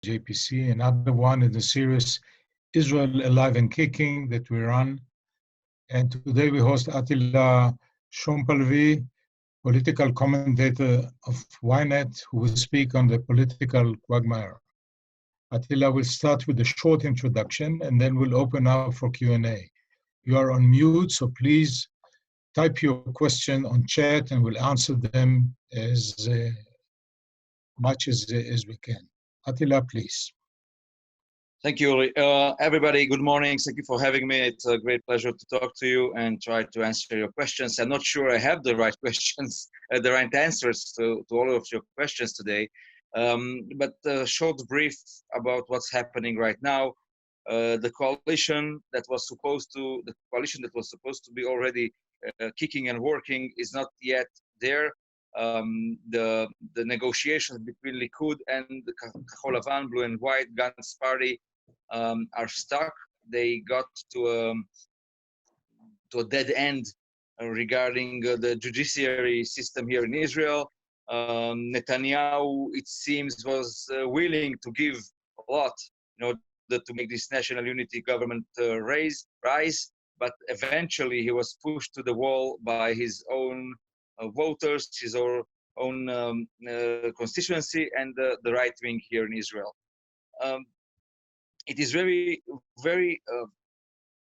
JPC. Another one in the series Israel Alive and Kicking that we run. And today we host Attila Somfalvi, political commentator of Ynet, who will speak on the political quagmire. Attila will start with a short introduction and then we'll open up for Q&A. You are on mute, so please type your question on chat and we'll answer them as much as we can. Attila, please. Thank you, Uri. Everybody, good morning. Thank you for having me. It's a great pleasure to talk to you and try to answer your questions. I'm not sure I have the right questions, the right answers to all of your questions today. But a short brief about what's happening right now. The coalition that was supposed to be already kicking and working is not yet there. The negotiations between Likud and the Kahol Lavan, Blue and White, Gantz party are stuck. They got to a dead end regarding the judiciary system here in Israel. Netanyahu, it seems, was willing to give a lot in order to make this national unity government rise, but eventually he was pushed to the wall by his own voters, his own constituency, and the right wing here in Israel. It is very, very,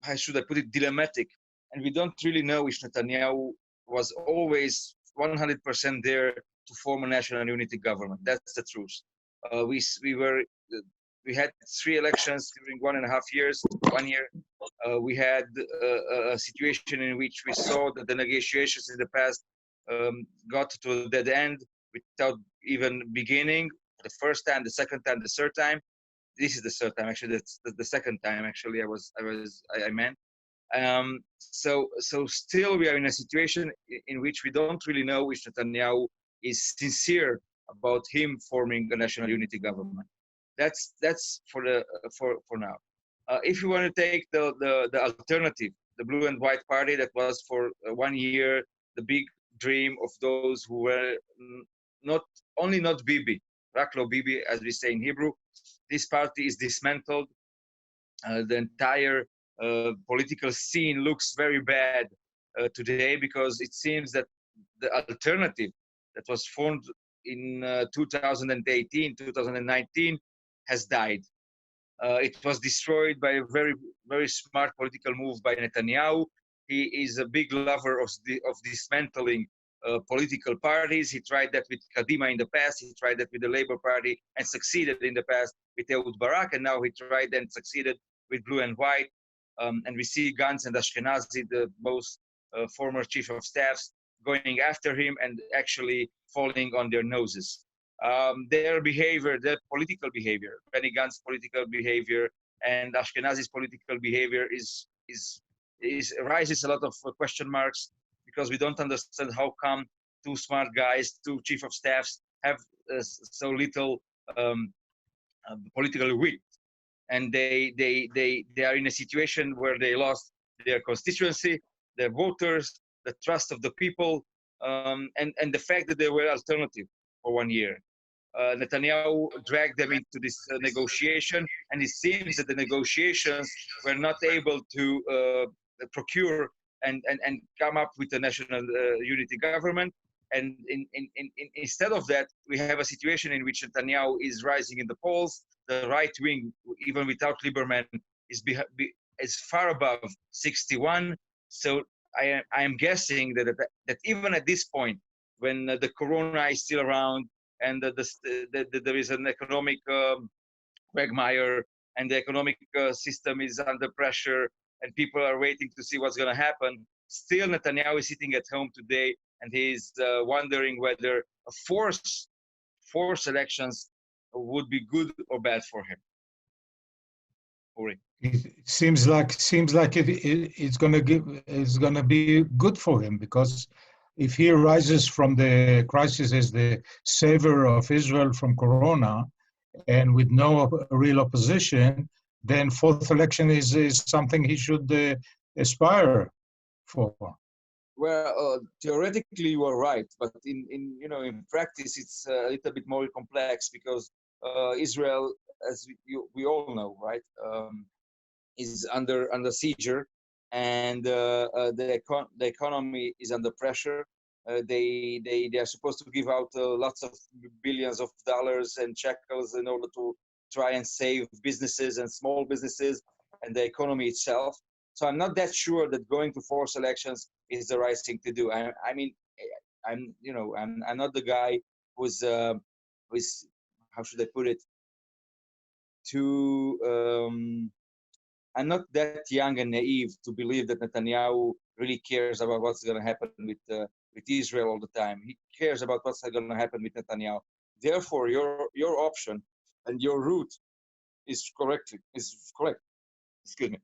how should I put it, dilemmatic, and we don't really know if Netanyahu was always 100% there to form a national unity government. That's the truth. We had 3 elections during 1.5 years. 1 year. We had a situation in which we saw that the negotiations in the past got to a dead end without even beginning. The first time, the second time, the third time. This is the third time, actually. That's the second time, actually. I meant. So still we are in a situation in which we don't really know if Netanyahu is sincere about him forming a national unity government. That's for now. If you want to take the alternative, the Blue and White party that was for 1 year the big dream of those who were not Bibi, Raklo Bibi, as we say in Hebrew. This party is dismantled. The entire political scene looks very bad today because it seems that the alternative that was formed in 2018, 2019 has died. It was destroyed by a very, very smart political move by Netanyahu. He is a big lover of dismantling political parties. He tried that with Kadima in the past. He tried that with the Labour Party and succeeded in the past with Ehud Barak. And now he tried and succeeded with Blue and White. And we see Gantz and Ashkenazi, the both former chief of staffs, going after him and actually falling on their noses. Their behavior, their political behavior, Benny Gantz's political behavior and Ashkenazi's political behavior raises a lot of question marks because we don't understand how come 2 smart guys, 2 chief of staffs have so little political wit. And they are in a situation where they lost their constituency, their voters, the trust of the people, and the fact that they were alternative for 1 year. Netanyahu dragged them into this negotiation, and it seems that the negotiations were not able to procure and come up with a national unity government. And instead of that, we have a situation in which Netanyahu is rising in the polls. The right wing, even without Lieberman, is far above 61. So I am guessing that even at this point, when the corona is still around and there is an economic quagmire and the economic system is under pressure and people are waiting to see what's going to happen, still Netanyahu is sitting at home today and he's wondering whether a forced elections would be good or bad for him. Uri. It seems like it's going to be good for him, because if he rises from the crisis as the savior of Israel from Corona, and with no real opposition, then 4th election is something he should aspire for. Well, theoretically you are right, but in practice it's a little bit more complex because Israel as we all know, right, is under seizure, and the economy is under pressure. They are supposed to give out lots of billions of dollars and shekels in order to try and save businesses and small businesses and the economy itself. So I'm not that sure that going to forced elections is the right thing to do. I mean, I'm not the guy who's how should I put it? I'm not that young and naive to believe that Netanyahu really cares about what's going to happen with Israel all the time. He cares about what's going to happen with Netanyahu. Therefore, your option and your route is correct. Excuse me.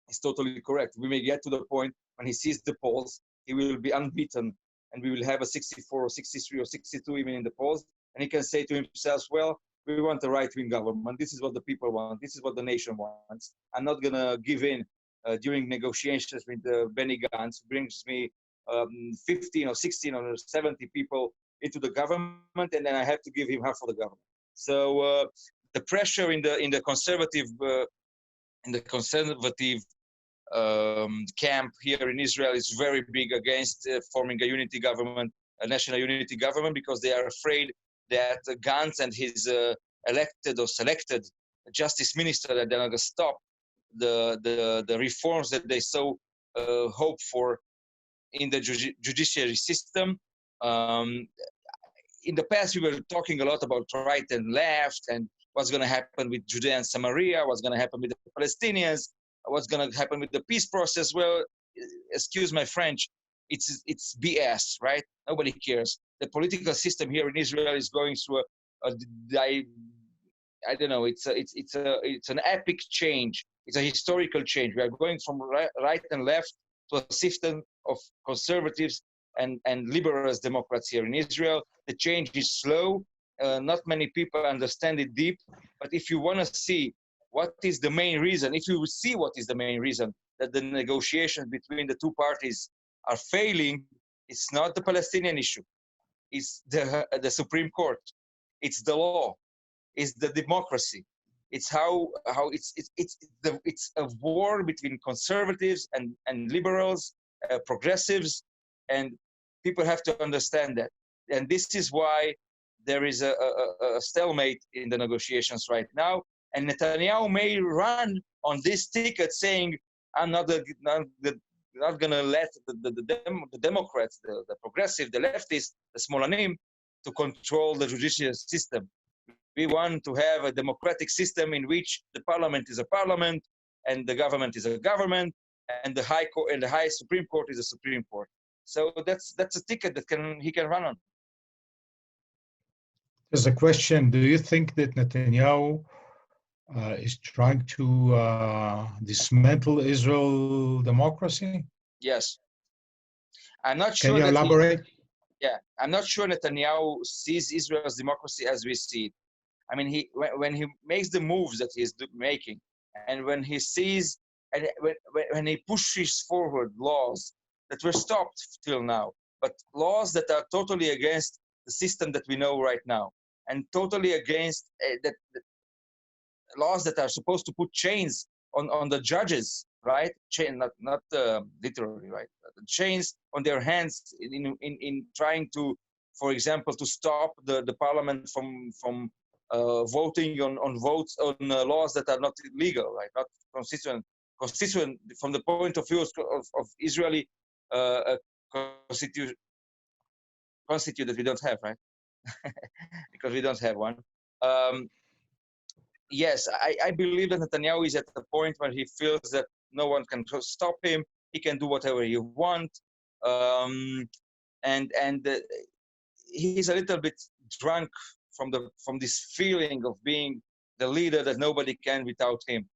It's totally correct. We may get to the point when he sees the polls, he will be unbeaten, and we will have a 64 or 63 or 62 even in the polls, and he can say to himself, well, we want a right-wing government. This is what the people want. This is what the nation wants. I'm not going to give in during negotiations with Benny Gantz, who brings me 15 or 16 or 70 people into the government, and then I have to give him half of the government. So the pressure in the conservative camp here in Israel is very big against forming a unity government, a national unity government, because they are afraid that Gantz and his elected or selected justice minister, that they're going to stop the reforms that they so hope for in the judiciary system. In the past, we were talking a lot about right and left and what's going to happen with Judea and Samaria, what's going to happen with the Palestinians, what's going to happen with the peace process. Well, excuse my French, it's BS, right? Nobody cares. The political system here in Israel is going through I don't know. It's an epic change. It's a historical change. We are going from right and left to a system of conservatives and liberals Democrats here in Israel. The change is slow. Not many people understand it deep. But if you want to see what is the main reason, if you see what is the main reason that the negotiations between the two parties are failing, it's not the Palestinian issue. It's the Supreme Court. It's the law. It's the democracy. It's how it's a war between conservatives and liberals, progressives, and people have to understand that. And this is why there is a stalemate in the negotiations right now. And Netanyahu may run on this ticket saying, I'm not going to let the Democrats, the progressive, the leftists, the Smolanim, to control the judicial system. We want to have a democratic system in which the parliament is a parliament and the government is a government, and the high court and the high Supreme Court is a Supreme Court. So that's a ticket that he can run on. There's a question. Do you think that Netanyahu is trying to dismantle Israel democracy? Yes. I'm not sure. Can you elaborate? I'm not sure Netanyahu sees Israel's democracy as we see it. I mean, when he makes the moves that he's making, and when he sees, and when he pushes forward laws that were stopped till now, but laws that are totally against the system that we know right now, and totally against laws that are supposed to put chains on the judges, right? Not literally, right? The chains on their hands in trying to, for example, to stop the parliament from voting on votes on laws that are not legal, right? Not constituent from the point of view of Israeli constitute that we don't have, right? Because we don't have one. Yes, I believe that Netanyahu is at the point where he feels that no one can stop him. He can do whatever he wants, and he's a little bit drunk from this feeling of being the leader that nobody can without him,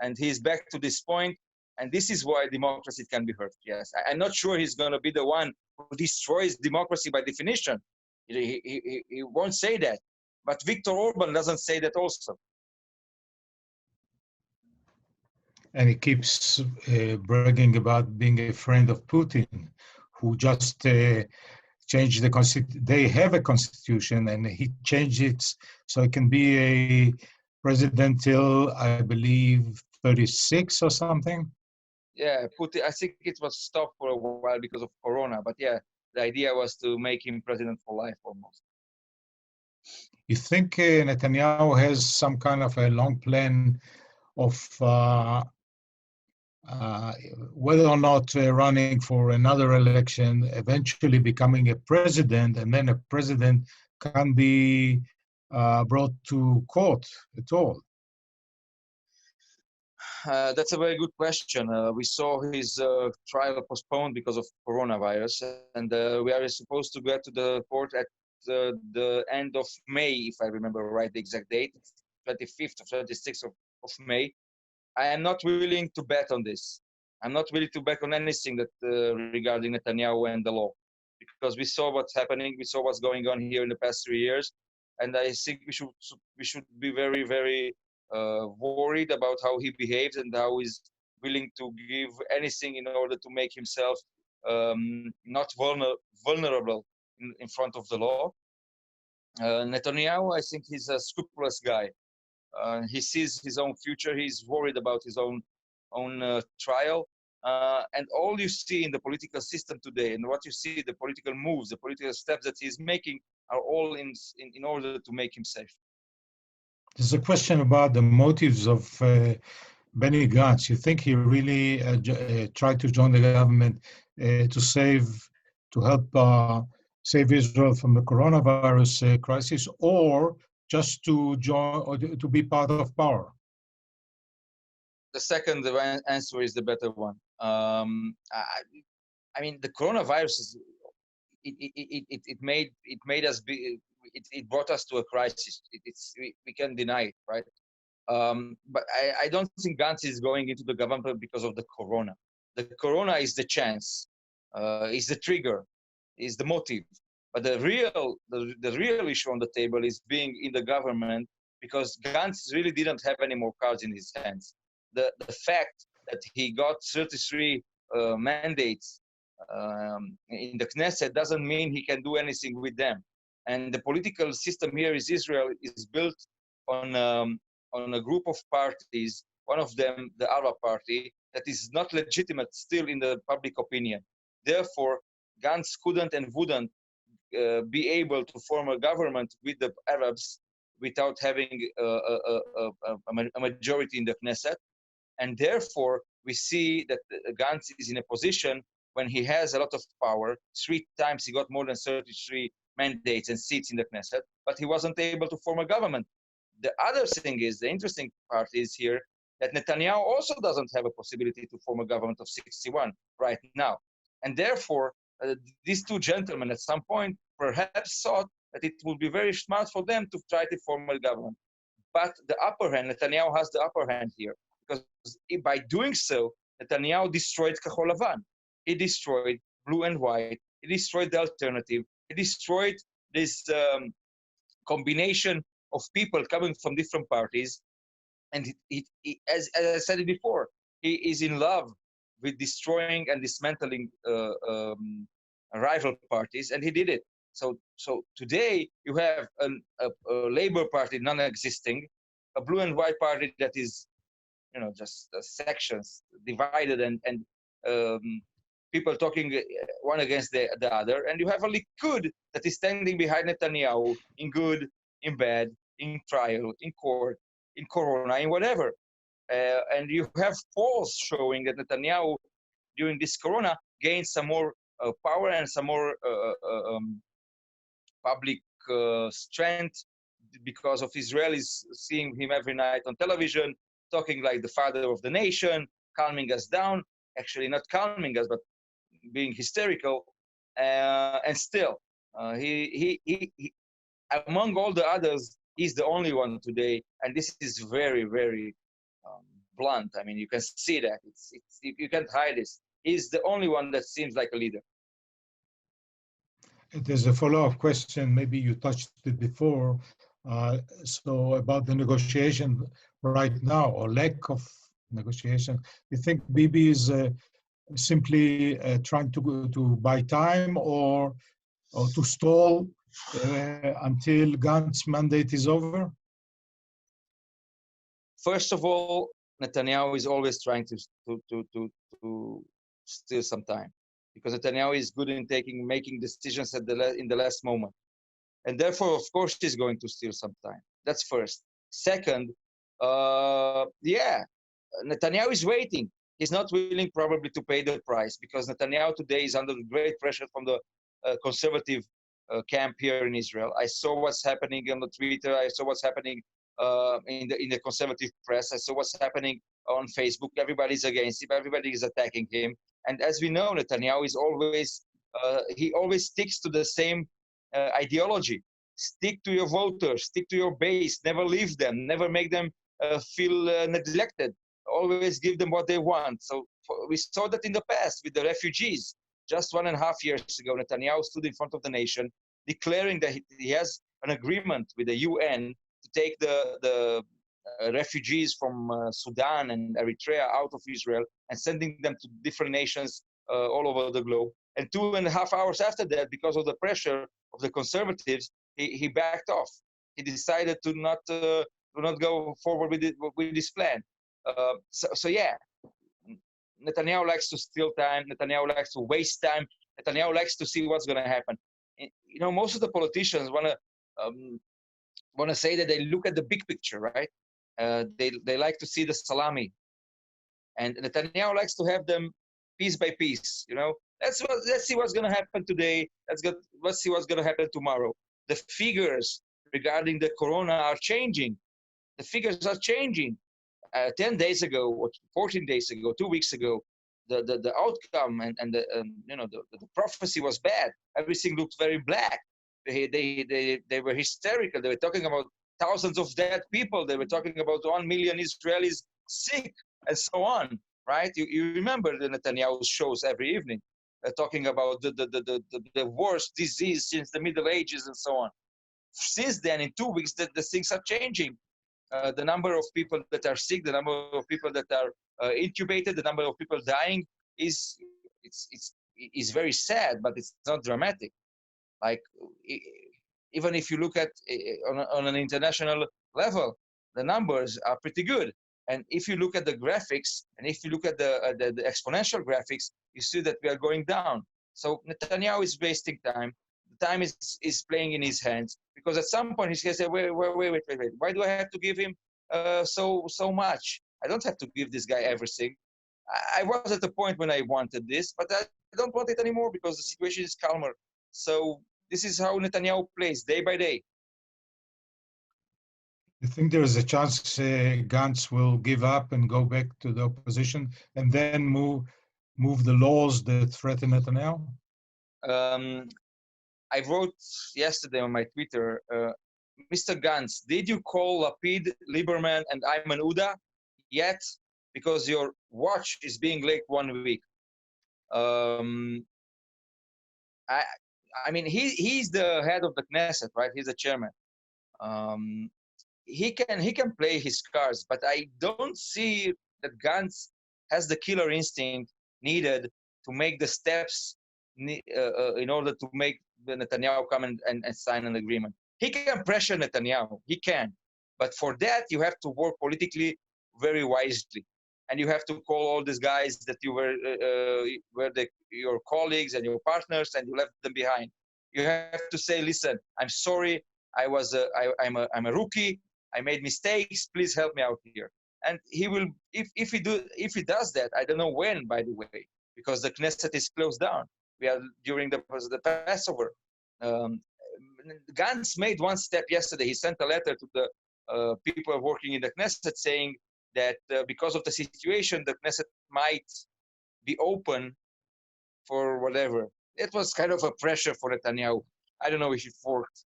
and he's back to this point. And this is why democracy can be hurt. Yes, I'm not sure he's going to be the one who destroys democracy by definition. He won't say that, but Viktor Orban doesn't say that also. And he keeps bragging about being a friend of Putin, who just changed the constitution. They have a constitution, and he changed it so it can be president till, I believe, 36 or something. Yeah, I think it was stopped for a while because of Corona, but yeah, the idea was to make him president for life almost. You think Netanyahu has some kind of a long plan of uh, whether or not running for another election, eventually becoming a president, and then a president can be brought to court at all? That's a very good question. We saw his trial postponed because of coronavirus, and we are supposed to go to the court at the end of May, if I remember right, the exact date, 25th or 26th of May. I am not willing to bet on this. I'm not willing to bet on anything that regarding Netanyahu and the law, because we saw what's happening, we saw what's going on here in the past 3 years, and I think we should be very, very worried about how he behaves and how he's willing to give anything in order to make himself not vulnerable in front of the law. Netanyahu, I think he's a scrupulous guy. He sees his own future. He's worried about his own trial. And all you see in the political system today, and what you see, the political moves, the political steps that he's making, are all in order to make him safe. There's a question about the motives of Benny Gantz. You think he really tried to join the government to help save Israel from the coronavirus crisis, or just to join or to be part of power? The second answer is the better one. I mean, the coronavirus it made us be. It brought us to a crisis. We can't deny it, right? But I don't think Gantz is going into the government because of the corona. The corona is the chance, is the trigger, is the motive. But the real issue on the table is being in the government because Gantz really didn't have any more cards in his hands. The fact that he got 33 mandates in the Knesset doesn't mean he can do anything with them. And the political system here is Israel is built on a group of parties, one of them, the Arab party, that is not legitimate still in the public opinion. Therefore, Gantz couldn't and wouldn't be able to form a government with the Arabs without having a majority in the Knesset. And therefore, we see that Gantz is in a position when he has a lot of power. 3 times he got more than 33 mandates and seats in the Knesset, but he wasn't able to form a government. The other thing is, the interesting part is here, that Netanyahu also doesn't have a possibility to form a government of 61 right now. And therefore, these two gentlemen at some point perhaps thought that it would be very smart for them to try to form a government. But the upper hand, Netanyahu has the upper hand here, because by doing so, Netanyahu destroyed Kahol Lavan. He destroyed blue and white. He destroyed the alternative. He destroyed this combination of people coming from different parties. And as I said it before, he is in love with destroying and dismantling rival parties, and he did it. So today you have a Labour Party non-existing, a blue and white party that is, just sections divided and people talking one against the other, and you have a Likud that is standing behind Netanyahu in good, in bad, in trial, in court, in corona, in whatever. And you have polls showing that Netanyahu, during this corona, gained some more power and some more public strength because of Israelis seeing him every night on television, talking like the father of the nation, calming us down, actually not calming us, but being hysterical. And still, he among all the others, he's the only one today, and this is very, very blunt. I mean, you can see that. You can't hide this. He's the only one that seems like a leader. There's a follow-up question. Maybe you touched it before. So about the negotiation right now, or lack of negotiation, you think Bibi is simply trying to buy time or to stall until Gantz's mandate is over? First of all, Netanyahu is always trying to steal some time, because Netanyahu is good in making decisions in the last moment, and therefore, of course, he's going to steal some time. That's first. Second, Netanyahu is waiting. He's not willing probably to pay the price, because Netanyahu today is under great pressure from the conservative camp here in Israel. I saw what's happening on the Twitter. I saw what's happening in the conservative press. I saw what's happening on Facebook. Everybody's against him. Everybody is attacking him. And as we know, Netanyahu is he always sticks to the same ideology. Stick to your voters, stick to your base, never leave them, never make them feel neglected. Always give them what they want. So we saw that in the past with the refugees. Just 1.5 years ago, Netanyahu stood in front of the nation, declaring that he has an agreement with the UN to take the refugees from Sudan and Eritrea out of Israel and sending them to different nations all over the globe. And 2.5 hours after that, because of the pressure of the conservatives, he backed off. He decided to not go forward with this plan. So yeah, Netanyahu likes to steal time. Netanyahu likes to waste time. Netanyahu likes to see what's going to happen. You know, most of the politicians want to say that they look at the big picture, right? They like to see the salami, and Netanyahu likes to have them piece by piece. You know, let's see what's going to happen today. Let's see what's going to happen tomorrow. The figures regarding the corona are changing. The figures are changing. 10 days ago, or 14 days ago, 2 weeks ago, the outcome and the prophecy was bad. Everything looked very black. They were hysterical. They were talking about thousands of dead people. They were talking about 1 million Israelis sick and so on. Right? You remember the Netanyahu shows every evening, talking about the worst disease since the Middle Ages and so on. Since then, in 2 weeks, the things are changing. The number of people that are sick, the number of people that are intubated, the number of people dying is very sad, but it's not dramatic. Like even if you look at on an international level, the numbers are pretty good. And if you look at the graphics, and if you look at the exponential graphics, you see that we are going down. So Netanyahu is wasting time. The time is playing in his hands, because at some point he's going to say, wait. Why do I have to give him so much? I don't have to give this guy everything. I was at the point when I wanted this, but I don't want it anymore because the situation is calmer. So this is how Netanyahu plays day by day. You think there is a chance Gantz will give up and go back to the opposition and then move the laws that threaten Netanyahu? I wrote yesterday on my Twitter, Mr. Gantz, did you call Lapid, Lieberman, and Ayman Uda yet? Because your watch is being late 1 week. I mean, he's the head of the Knesset, right? He's the chairman. He can play his cards, but I don't see that Gantz has the killer instinct needed to make the steps in order to make the Netanyahu come and sign an agreement. He can pressure Netanyahu, he can, but for that you have to work politically very wisely, and you have to call all these guys that you were your colleagues and your partners, and you left them behind. You have to say, listen, I'm sorry, I'm a rookie, I made mistakes, please help me out here. And he will, if he does that, I don't know when, by the way, because the Knesset is closed down. We are during the Passover. Gantz made one step yesterday. He sent a letter to the people working in the Knesset saying that because of the situation, the Knesset might be open for whatever. It was kind of a pressure for Netanyahu. I don't know if it worked.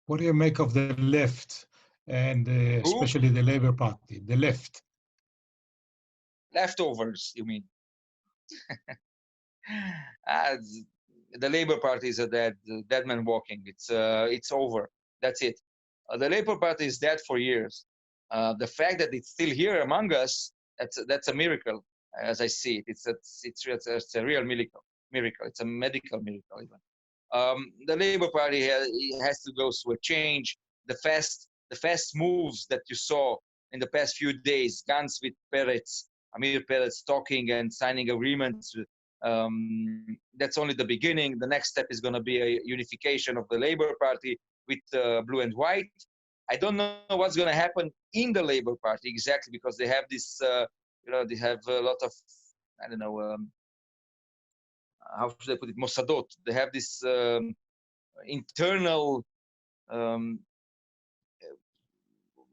What do you make of the left, and especially the Labour Party, the left? Leftovers, you mean? The Labour Party is a dead man walking. It's over. That's it. The Labour Party is dead for years. The fact that it's still here among us, that's a miracle, as I see it. It's a real miracle. It's a medical miracle even. The Labour Party has to go through a change. The fast moves that you saw in the past few days, Gantz with Peretz, Amir Peretz talking and signing agreements. That's only the beginning. The next step is going to be a unification of the Labour Party with blue and white. I don't know what's going to happen in the Labour Party exactly, because they have this, they have a lot of, I don't know, how should I put it, Mossadot. They have this internal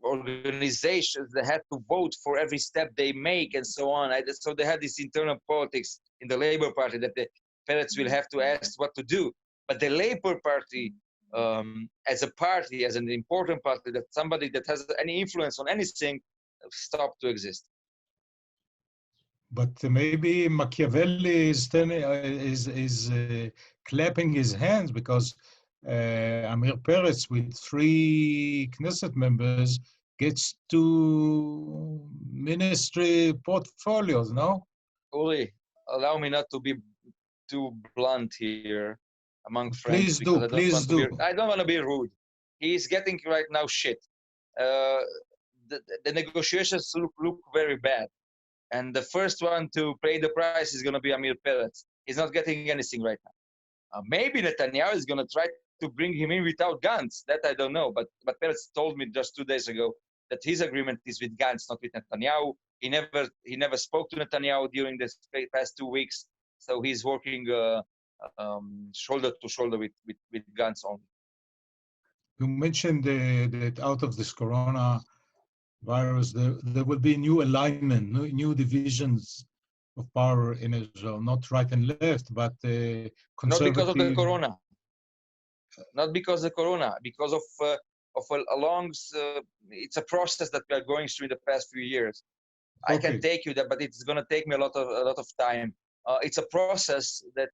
organizations that have to vote for every step they make and so on. So they have this internal politics in the Labour Party that the Peretz will have to ask what to do. But the Labour Party, as a party, as an important party, that somebody that has any influence on anything, stopped to exist. But maybe Machiavelli is clapping his hands, because Amir Peretz, with 3 Knesset members, gets 2 ministry portfolios, no? Uri, allow me not to be too blunt here among friends. Please do. I don't want to be rude. He's getting right now shit. The negotiations look very bad. And the first one to pay the price is going to be Amir Peretz. He's not getting anything right now. Maybe Netanyahu is going to try to bring him in without Gantz. That I don't know. But Peretz told me just 2 days ago that his agreement is with Gantz, not with Netanyahu. He never spoke to Netanyahu during the past 2 weeks. So he's working shoulder to shoulder with Gantz only. You mentioned that out of this corona virus, there will be new alignment, new divisions of power in Israel, not right and left, but not because of the corona. Not because of the corona, because of it's a process that we are going through in the past few years. Okay. I can take you that, but it's going to take me a lot of time. It's a process that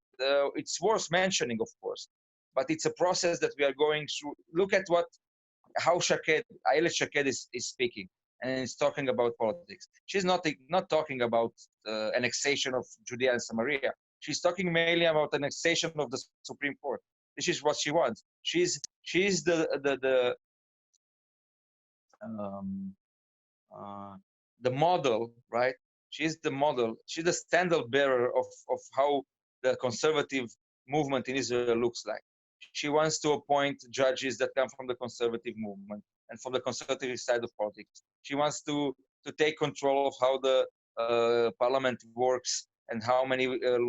it's worth mentioning, of course, but it's a process that we are going through. Look at how Ayelet Shaked is speaking, and is talking about politics. She's not talking about annexation of Judea and Samaria. She's talking mainly about annexation of the Supreme Court. This is what she wants. She's the model, right? She's the model. She's the standard bearer of how the conservative movement in Israel looks like. She wants to appoint judges that come from the conservative movement and from the conservative side of politics. She wants to take control of how the parliament works and how many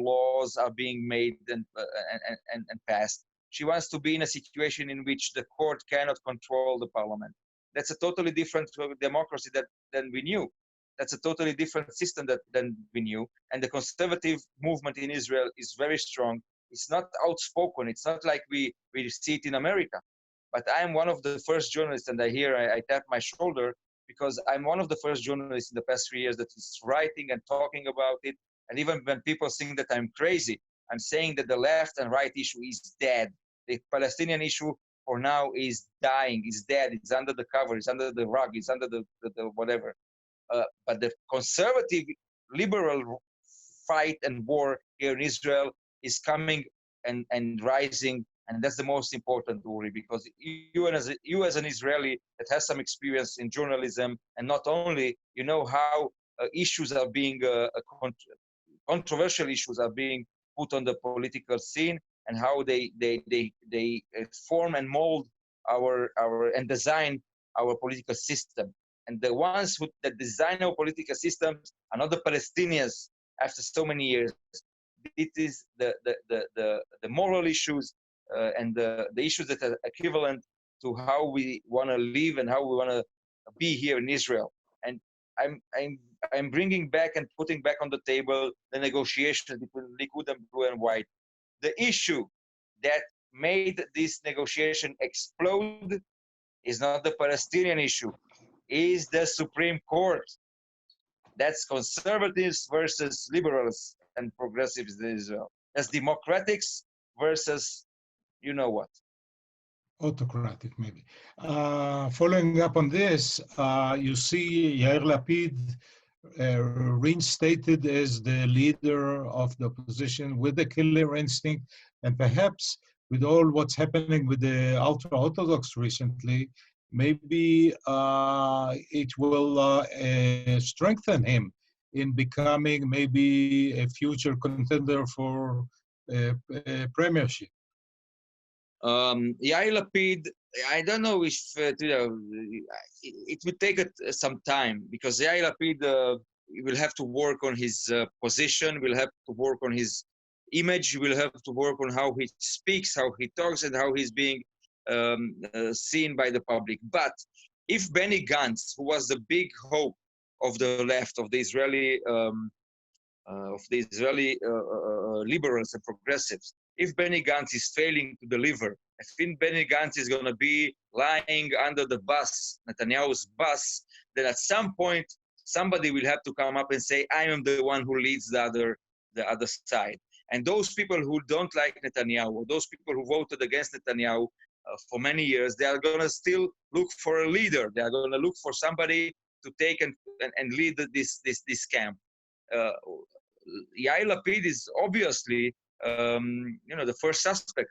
laws are being made and passed. She wants to be in a situation in which the court cannot control the parliament. That's a totally different democracy than we knew. That's a totally different system than we knew. And the conservative movement in Israel is very strong. It's not outspoken. It's not like we see it in America. But I'm one of the first journalists, and I tap my shoulder, because I'm one of the first journalists in the past 3 years that is writing and talking about it. And even when people think that I'm crazy, I'm saying that the left and right issue is dead. The Palestinian issue for now is dying, is dead, it's under the cover, it's under the rug, it's under the whatever. But the conservative, liberal fight and war here in Israel is coming and rising, and that's the most important, Uri, because you as an Israeli that has some experience in journalism, and not only, you know how issues are being, controversial issues are being put on the political scene, and how they form and mold our and design our political system. And the ones that design our political systems are not the Palestinians after so many years. It is the moral issues and the issues that are equivalent to how we want to live and how we want to be here in Israel. And I'm bringing back and putting back on the table the negotiations between Likud and Blue and White. The issue that made this negotiation explode is not the Palestinian issue, is the Supreme Court. That's conservatives versus liberals and progressives in Israel. That's democratics versus you know what. Autocratic, maybe. Following up on this, you see Yair Lapid reinstated as the leader of the opposition with the killer instinct, and perhaps with all what's happening with the ultra-Orthodox recently, maybe it will strengthen him in becoming maybe a future contender for premiership. Yair Lapid, I don't know if it will take some time, because Yair Lapid will have to work on his position, will have to work on his image, will have to work on how he speaks, how he talks, and how he's being seen by the public. But if Benny Gantz, who was the big hope of the left, of the Israeli liberals and progressives, if Benny Gantz is failing to deliver, I think Benny Gantz is going to be lying under the bus, Netanyahu's bus, then at some point, somebody will have to come up and say, I am the one who leads the other side. And those people who don't like Netanyahu, those people who voted against Netanyahu for many years, they are going to still look for a leader. They are going to look for somebody to take and lead this camp. Yair Lapid is obviously, the first suspect,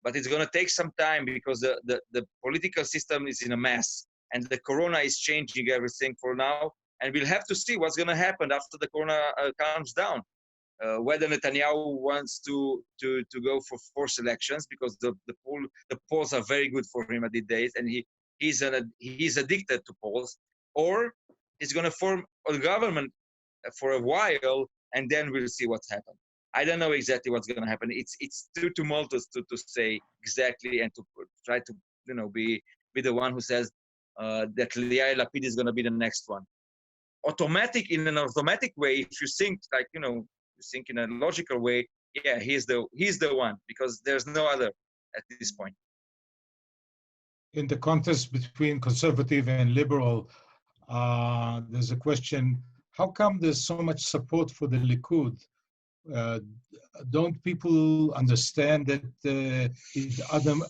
but it's going to take some time because the political system is in a mess, and the corona is changing everything for now. And we'll have to see what's going to happen after the corona calms down. Whether Netanyahu wants to go for forced elections, because the polls are very good for him at these days, and he's addicted to polls, or he's going to form a government for a while, and then we'll see what's happened. I don't know exactly what's going to happen. It's too tumultuous to say exactly, and to try to be the one who says that Yair Lapid is going to be the next one. In an automatic way, if you think you think in a logical way, yeah, he's the one, because there's no other at this point. In the contest between conservative and liberal, there's a question: how come there's so much support for the Likud? Don't people understand that it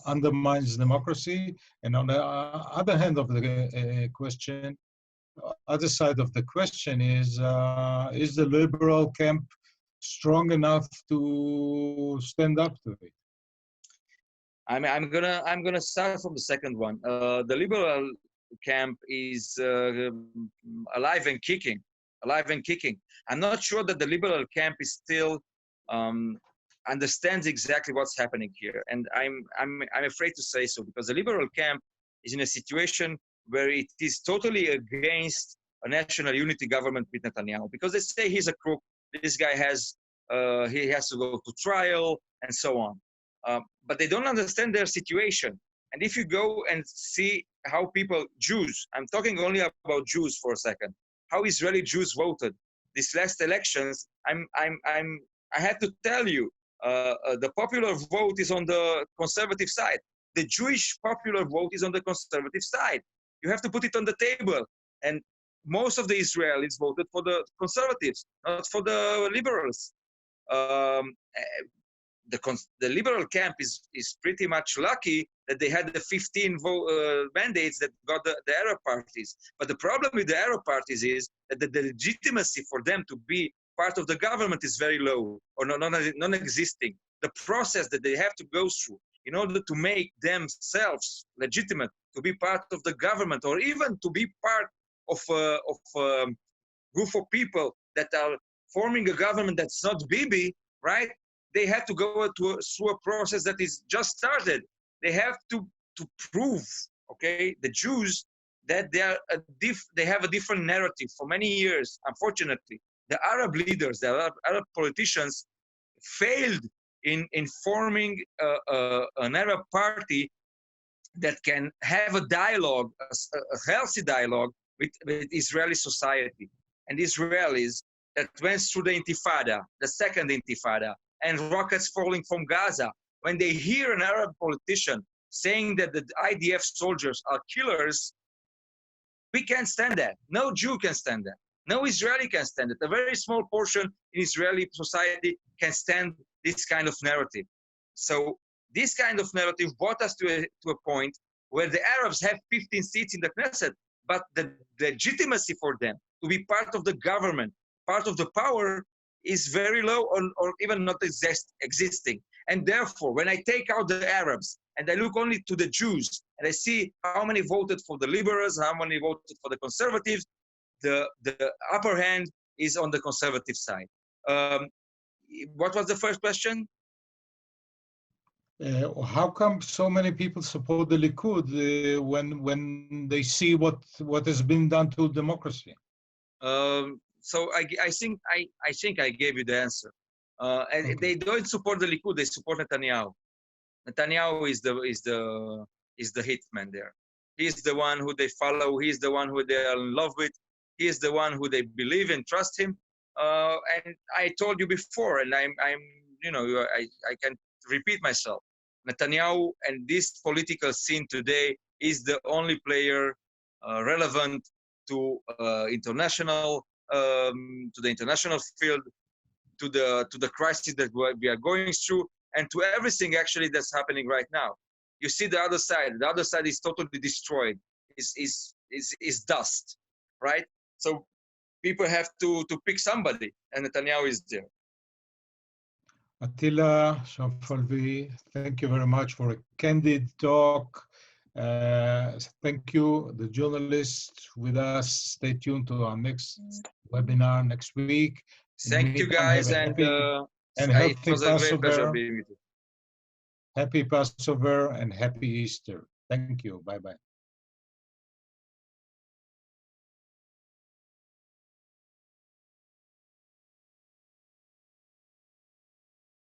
undermines democracy? And on the other hand of the question, other side of the question is the liberal camp strong enough to stand up to it? I'm gonna start from the second one. The liberal camp is alive and kicking. I'm not sure that the liberal camp is still understands exactly what's happening here, and I'm afraid to say so, because the liberal camp is in a situation where it is totally against a national unity government with Netanyahu, because they say he's a crook. This guy he has to go to trial and so on. But they don't understand their situation. And if you go and see how Jews, I'm talking only about Jews for a second, how Israeli Jews voted these last elections, I have to tell you, the popular vote is on the conservative side. The Jewish popular vote is on the conservative side. You have to put it on the table. And most of the Israelis voted for the conservatives, not for the liberals. The liberal camp is pretty much lucky that they had the 15 mandates that got the Arab parties. But the problem with the Arab parties is that the legitimacy for them to be part of the government is very low or non-existing. The process that they have to go through in order to make themselves legitimate to be part of the government, or even to be part of a group of people that are forming a government that's not Bibi, right? They have to go through a process that is just started. They have to prove, okay, the Jews, that they have a different narrative for many years. Unfortunately, the Arab leaders, the Arab politicians failed in forming an Arab party that can have a dialogue, a healthy dialogue with Israeli society. And Israelis that went through the Intifada, the second Intifada, and rockets falling from Gaza, when they hear an Arab politician saying that the IDF soldiers are killers, we can't stand that. No Jew can stand that. No Israeli can stand it. A very small portion in Israeli society can stand this kind of narrative. So this kind of narrative brought us to a point where the Arabs have 15 seats in the Knesset, but the legitimacy for them to be part of the government, part of the power, is very low or even not existing. And therefore, when I take out the Arabs and I look only to the Jews, and I see how many voted for the liberals, how many voted for the conservatives, the upper hand is on the conservative side. What was the first question? How come so many people support the Likud when they see what has been done to democracy? So I think I gave you the answer. And Okay. they don't support the Likud; they support Netanyahu. Netanyahu is the hitman there. He's the one who they follow. He's the one who they are in love with. He is the one who they believe and trust him. And I told you before, and I'm I can repeat myself. Netanyahu and this political scene today is the only player relevant to the international field, to the crisis that we are going through, and to everything actually that's happening right now. You see the other side. The other side is totally destroyed. Is dust, right? So people have to pick somebody, and Netanyahu is there. Attila Somfalvi, thank you very much for a candid talk. Thank you, the journalists with us. Stay tuned to our next webinar next week. Thank you, guys, and healthy it was a great pleasure Passover. being with you. Happy Passover and happy Easter. Thank you. Bye-bye.